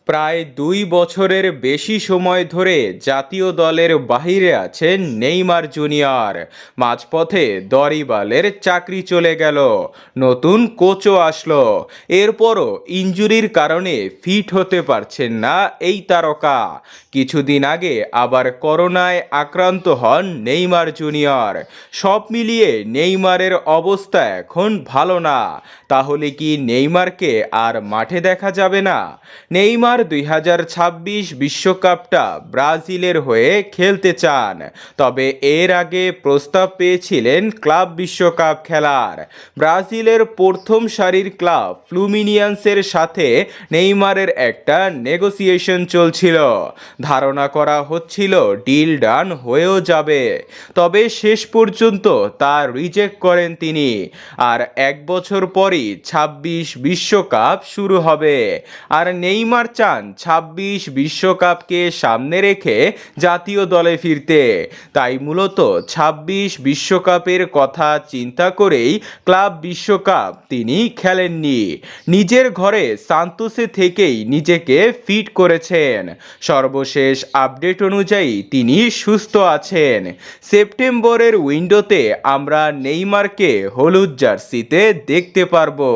প্রায় ২ বছরের বেশি সময় ধরে জাতীয় দলের বাহিরে আছেন নেইমার জুনিয়র। মাঝপথে দরিবালের চাকরি চলে গেল, নতুন কোচও আসলো। এরপরও ইনজুরির কারণে ফিট হতে পারছেন না এই তারকা। কিছুদিন আগে আবার করোনায় আক্রান্ত হন নেইমার জুনিয়র। সব মিলিয়ে নেইমারের অবস্থা এখন ভালো না। তাহলে কি নেইমারকে আর মাঠে দেখা যাবে না? নেইমার ২০২৬ বিশ্বকাপটা ব্রাজিলের হয়ে খেলতে চান, তবে এর আগে প্রস্তাব পেয়েছিলেন ক্লাব বিশ্বকাপ খেলার। ব্রাজিলের প্রথম সারির ক্লাব ফ্লুমিনিয়ান্সের সাথে নেইমারের একটা নেগোসিয়েশন চলছিল। ধারণা করা হচ্ছিল ডিল ডান হয়েও যাবে, তবে শেষ পর্যন্ত তা রিজেক্ট করেন তিনি। আর ১ বছর পরই ২৬ বিশ্বকাপ শুরু হবে, আর নেইমার চান ২৬ বিশ্বকাপকে সামনে রেখে জাতীয় দলে ফিরতে। তাই মূলত ২৬ বিশ্বকাপের কথা চিন্তা করেই ক্লাব বিশ্বকাপ তিনি খেলেননি। নিজের ঘরে সান্তোসে থেকেই নিজেকে ফিট করেছেন। সর্বশেষ আপডেট অনুযায়ী তিনি সুস্থ আছেন। সেপ্টেম্বরের উইন্ডোতে আমরা নেইমারকে হলুদ জার্সিতে দেখতে পারবো।